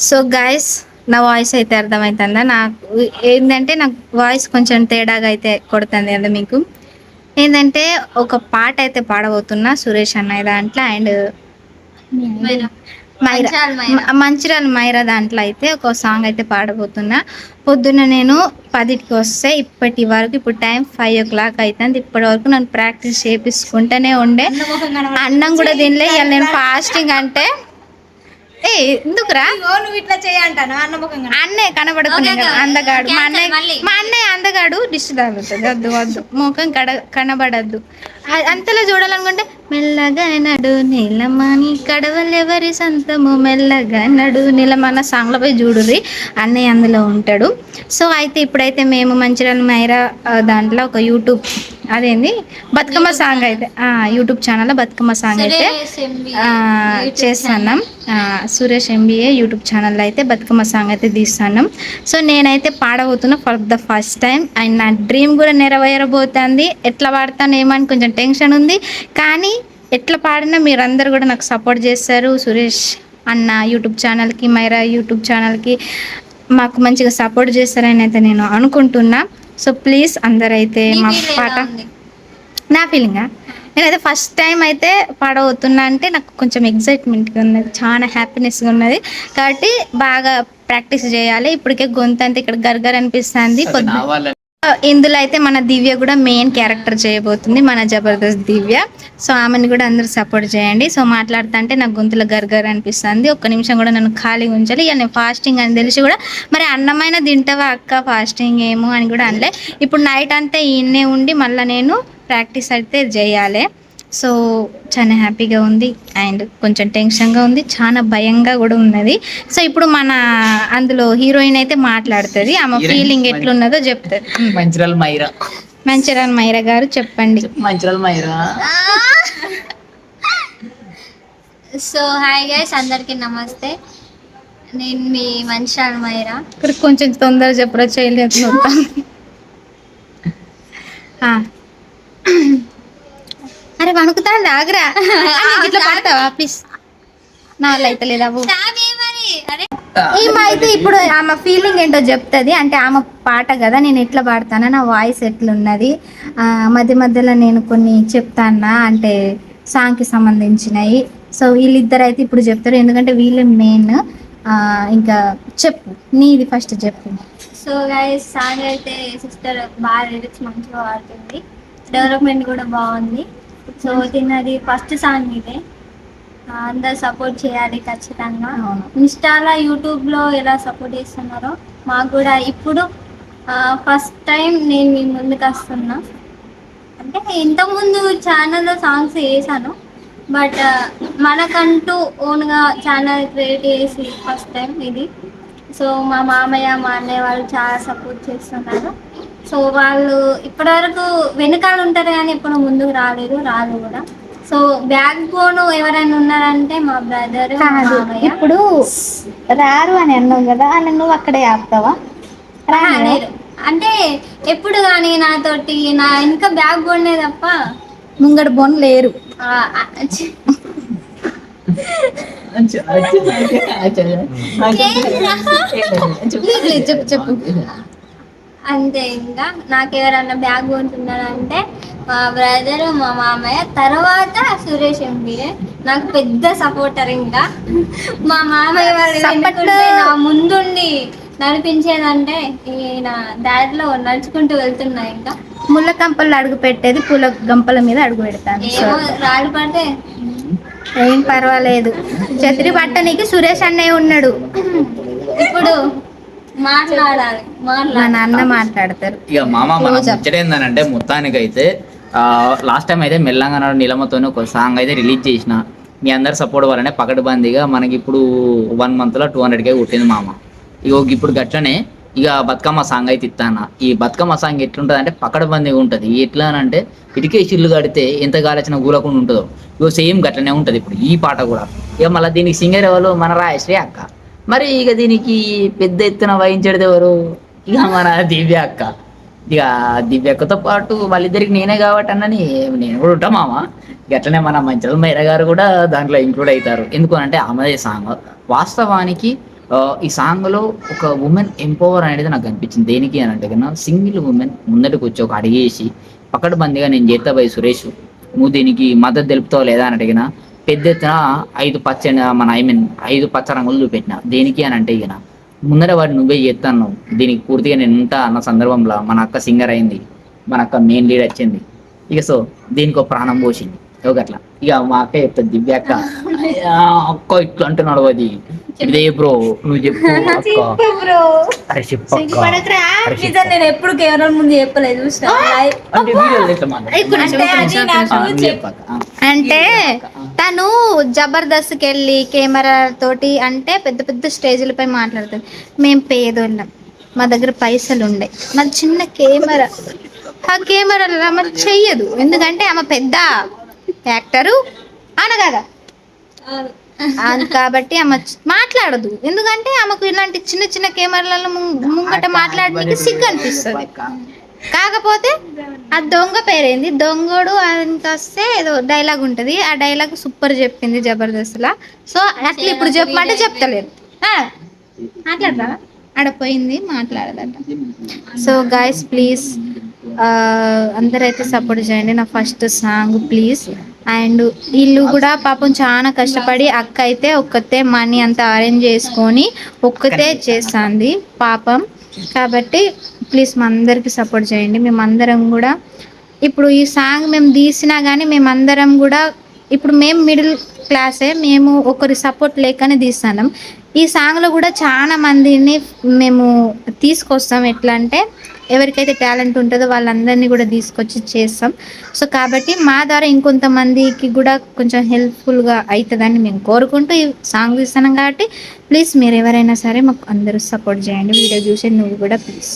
So guys, నా voice అయితే అర్థమవుతుందా? నాకు ఏంటంటే నాకు వాయిస్ కొంచెం తేడాగా అయితే కొడుతుంది కదా మీకు. ఏంటంటే ఒక పాట అయితే పాడబోతున్నా సురేష్ అన్నయ్య దాంట్లో అండ్ మైరా మంచిర్యాల మైరా దాంట్లో అయితే ఒక సాంగ్ అయితే పాడబోతున్నా. పొద్దున్న నేను 10కి వస్తే ఇప్పటి వరకు ఇప్పుడు టైం 5 o'clock అవుతుంది. ఇప్పటి వరకు నన్ను ప్రాక్టీస్ చేపించుకుంటూనే ఉండే. అన్నం కూడా తినలే. ఇవాళ నేను ఫాస్టింగ్ అంటే ఎందుకురా నువ్వు ఇట్లా చేయంటాను అన్నయ్య కనబడుతున్నాయి కదా అందగాడు. మా అన్నయ్య అందగాడు దిష్టి తగులుతుంది. వద్దు వద్దు, ముఖం కనబడద్దు. అంతలో చూడాలనుకుంటే మెల్లగా నడు నీలమని కడవలెవరి సంతము మెల్లగా నడు నీలమన్న సాంగ్లో పోయి చూడుర్రి, అన్నయ్య అందులో ఉంటాడు. సో అయితే ఇప్పుడైతే మేము మంచిర్యాల మైరా దాంట్లో ఒక యూట్యూబ్ అదేంది బతుకమ్మ సాంగ్ అయితే యూట్యూబ్ ఛానల్లో బతుకమ్మ సాంగ్ అయితే చేస్తున్నాం. సురేష్ ఎంబీఏ యూట్యూబ్ ఛానల్లో అయితే బతుకమ్మ సాంగ్ అయితే తీస్తున్నాం. సో నేనైతే పాడబోతున్నా for the first time and నా డ్రీమ్ కూడా నెరవేరబోతుంది. ఎట్లా పాడతాను ఏమని కొంచెం టెన్షన్ ఉంది, కానీ ఎట్లా పాడినా మీరందరూ కూడా నాకు సపోర్ట్ చేస్తారు. సురేష్ అన్న యూట్యూబ్ ఛానల్కి, మైరా యూట్యూబ్ ఛానల్కి మాకు మంచిగా సపోర్ట్ చేస్తారని అయితే నేను అనుకుంటున్నా. సో ప్లీజ్ అందరైతే మా పాట నా ఫీలింగా నేనైతే ఫస్ట్ టైం అయితే పాడబోతున్నా అంటే నాకు కొంచెం ఎగ్జైట్మెంట్గా ఉన్నది, చాలా హ్యాపీనెస్గా ఉన్నది. కాబట్టి బాగా ప్రాక్టీస్ చేయాలి. ఇప్పటికే గొంతు అంతా ఇక్కడ గర్గర్ అనిపిస్తుంది. ఇందులో అయితే మన దివ్య కూడా మెయిన్ క్యారెక్టర్ చేయబోతుంది, మన జబర్దస్త్ దివ్య. సో ఆమెను కూడా అందరూ సపోర్ట్ చేయండి. సో మాట్లాడుతా అంటే నాకు గొంతులో గర్గర్ అనిపిస్తుంది. ఒక్క నిమిషం కూడా నన్ను ఖాళీగా ఉంచాలి. ఇక నేను ఫాస్టింగ్ అని తెలిసి కూడా మరి అన్నమైన తింటావా అక్క ఫాస్టింగ్ ఏమో అని కూడా అనలే. ఇప్పుడు నైట్ అంతా ఈయనే ఉండి మళ్ళీ నేను ప్రాక్టీస్ అయితే చేయాలి. సో చాలా హ్యాపీగా ఉంది అండ్ కొంచెం టెన్షన్గా ఉంది, చాలా భయంగా కూడా ఉన్నది. సో ఇప్పుడు మన అందులో హీరోయిన్ అయితే మాట్లాడుతుంది, ఆమె ఫీలింగ్ ఎట్లున్నదో చెప్తుంది. మంచిర్యాల మైరా గారు చెప్పండి. Mancherial Myra. So hi guys, అందరికీ నమస్తే. నేను మీ మంచిర్యాల మైరా. ఇక్కడ కొంచెం తొందరగా చెప్పరా, చేయలేదు. అరే వణుకుతాండి, ఆగ్రా ఇట్లా పడతావా ప్లీజ్, నా వల్ల అయితే లేదా. ఈమె అయితే ఇప్పుడు ఆమె ఫీలింగ్ ఏంటో చెప్తుంది. అంటే ఆమె పాట కదా, నేను ఎట్లా పాడతానా, నా వాయిస్ ఎట్లున్నది, మధ్య మధ్యలో నేను కొన్ని చెప్తానా అంటే సాంగ్కి సంబంధించినవి. సో వీళ్ళిద్దరు అయితే ఇప్పుడు చెప్తారు, ఎందుకంటే వీళ్ళే మెయిన్. ఇంకా చెప్పు, నీది ఫస్ట్ చెప్పు. సో గైస్, సాంగ్ అయితే సిస్టర్ బాగా లిరిక్స్ మంచిగా పాడుతుంది, డెవలప్మెంట్ కూడా బాగుంది. సో తిన్నది ఫస్ట్ సాంగ్ ఇదే, అందరు సపోర్ట్ చేయాలి ఖచ్చితంగా. ఇన్స్టాలో యూట్యూబ్లో ఎలా సపోర్ట్ చేస్తున్నారో మాకు కూడా ఇప్పుడు ఫస్ట్ టైం నేను మీ ముందుకు వస్తున్నా. అంటే ఇంతకుముందు ఛానల్లో సాంగ్స్ వేసాను, బట్ మనకంటూ ఓన్గా ఛానల్ క్రియేట్ చేసి ఫస్ట్ టైం ఇది. సో మా మామయ్య మా అన్నయ్య వాళ్ళు చాలా సపోర్ట్ చేస్తున్నారు. సో వాళ్ళు ఇప్పటివరకు వెనకాల ఉంటారు కానీ ఎప్పుడు ముందుకు రాదు కూడా. సో బ్యాక్ బోన్ ఎవరైనా ఉన్నారంటే మా బ్రదర్. ఇప్పుడు రారు అని అన్నావు కదా, అలా నువ్వు అక్కడే ఆపుతావా? లేరు అంటే ఎప్పుడు కానీ నాతోటి నా ఇంకా బ్యాక్ బోన్నే తప్ప ముంగడు బోన్ లేరు. చెప్పు. అంతే, ఇంకా నాకు ఎవరన్నా బ్యాక్ బోన్స్ ఉన్నారంటే మా బ్రదర్, మా మామయ్య, తర్వాత సురేష్ ఎంబీఏ నాకు పెద్ద సపోర్టర్. ఇంకా మా మామయ్య వాళ్ళు నా ముందుండి నడిపించేదంటే ఈయన దారిలో నడుచుకుంటూ వెళ్తున్నా. ఇంకా ముళ్ళ కంపల్లో అడుగు పెట్టేది పూల గంపల మీద అడుగు పెడతాను. రాడు పడితే ఏం పర్వాలేదు, ఛత్రి పట్టనికి సురేష్ అన్నయ్య ఉన్నాడు. ఇప్పుడు మాట్లాడాలి, మా నాన్న మాట్లాడతారు. ఇక మామ మనం ముచ్చటేందనంటే మొత్తానికైతే లాస్ట్ టైం అయితే మెల్లంగా నీలమ్మతో ఒక సాంగ్ అయితే రిలీజ్ చేసిన. మీ అందరు సపోర్ట్ వల్లనే పకడ్బందీగా మనకి ఇప్పుడు 1 monthలో 200K కొట్టింది మామ. ఇగో ఇప్పుడు గట్లనే ఇక బతుకమ్మ సాంగ్ అయితే ఇస్తాను. ఈ బతుకమ్మ సాంగ్ ఎట్లుంటుంది అంటే పకడ్బందీగా ఉంటుంది. ఎట్లా అంటే ఇటుకే చిల్లు కడితే ఎంత గాలచిన కూలకుండా ఉంటుందో ఇగో సేమ్ గట్లనే ఉంటుంది ఇప్పుడు ఈ పాట కూడా. ఇక మళ్ళీ దీనికి సింగర్ ఎవరు, మన రాయశ్రీ అక్క. మరి ఇక దీనికి పెద్ద ఎత్తున వహించేది ఎవరు, ఇక మన దివ్య అక్క. ఇక దివ్య అక్కతో పాటు వాళ్ళిద్దరికి నేనే కాబట్టి అన్నని నేను కూడా ఉంటా మామ. గట్లనే మన మంచిర్యాల మైరా గారు కూడా దాంట్లో ఇంక్లూడ్ అవుతారు. ఎందుకు అంటే ఆమెదే సాంగ్. వాస్తవానికి ఈ సాంగ్లో ఒక ఉమెన్ ఎంపవర్ అనేది నాకు అనిపించింది. దేనికి అని అంటే కన్నా సింగిల్ ఉమెన్ ముందటికి వచ్చి ఒక అడిగేసి పకడ్బందీగా నేను చేస్తా బై సురేష్, నువ్వు దీనికి మద్దతు తెలుపుతావు లేదా అని అడిగిన పెద్ద ఎత్తున 5 పచ్చ రంగులు చూపెట్టిన. దేనికి అని అంటే ఇక ముందర వాడు నువ్వే చేస్తాను, దీనికి పూర్తిగా నేను ఉంటా అన్న సందర్భంలో మన అక్క సింగర్ అయింది, మన అక్క మెయిన్ లీడ్ వచ్చింది. ఇక సో దీనికి ఒక ప్రాణం పోసింది ఒకట్లా. ఇక మా అక్క చెప్తుంది, దివ్య అక్క అక్క ఇట్లా అంటున్నాడు అది ఇదే బ్రో, నువ్వు చెప్పు అక్క. అరే చెప్పు అక్క. అరే చెప్పు. నిజం నేను ఎప్పుడు కెమెరా ముందు చెప్పలేదు అంటే వీడియోలు ఎట్లా మాట్లాడు? చెప్పు అక్క. అంటే తను జబర్దస్త్కి వెళ్ళి కెమెరా తోటి అంటే పెద్ద పెద్ద స్టేజ్లపై మాట్లాడుతుంది. మేము పేదోళ్ళం, మా దగ్గర పైసలు ఉండే, మాది చిన్న కెమెరా, ఆ కెమెరాలో ఆమె చెయ్యదు. ఎందుకంటే ఆమె పెద్ద యాక్టరు అనగదా, కాబట్టి ఆమె మాట్లాడదు. ఎందుకంటే ఆమెకు ఇలాంటి చిన్న చిన్న కెమెరాలలో ముంగట మాట్లాడడానికి సిగ్గు అనిపిస్తుంది. కాకపోతే ఆ దొంగ పేరేంది, దొంగడు ఆయనకి వస్తే ఏదో డైలాగ్ ఉంటుంది, ఆ డైలాగ్ సూపర్ చెప్పింది జబర్దస్త్లా. సో అట్లా ఇప్పుడు చెప్పమంటే చెప్తలేదు, మాట్లాడరా ఆడపోయింది మాట్లాడదట. సో గాయస్ ప్లీజ్ అందరైతే సపోర్ట్ చేయండి నా ఫస్ట్ సాంగ్ ప్లీజ్. అండ్ వీళ్ళు కూడా పాపం చాలా కష్టపడి, అక్క అయితే ఒక్కతే మనీ అంతా అరేంజ్ చేసుకొని ఒక్కతే చేస్తుంది పాపం. కాబట్టి ప్లీజ్ మా అందరికి సపోర్ట్ చేయండి. మేమందరం కూడా ఇప్పుడు ఈ సాంగ్ మేము తీసినా కానీ మేమందరం కూడా ఇప్పుడు మేము మిడిల్ క్లాసే, మేము ఒకరి సపోర్ట్ లేకనే తీస్తున్నాం. ఈ సాంగ్లో కూడా చాలా మందిని మేము తీసుకొస్తాం. ఎట్లా అంటే ఎవరికైతే టాలెంట్ ఉంటుందో వాళ్ళందరినీ కూడా తీసుకొచ్చి చేస్తాం. సో కాబట్టి మా ద్వారా ఇంకొంతమందికి కూడా కొంచెం హెల్ప్ఫుల్గా అవుతుందని మేము కోరుకుంటూ ఈ సాంగ్ తీస్తున్నాం. కాబట్టి ప్లీజ్ మీరు ఎవరైనా సరే మాకు అందరూ సపోర్ట్ చేయండి. వీడియో చూసి నువ్వు కూడా ప్లీజ్.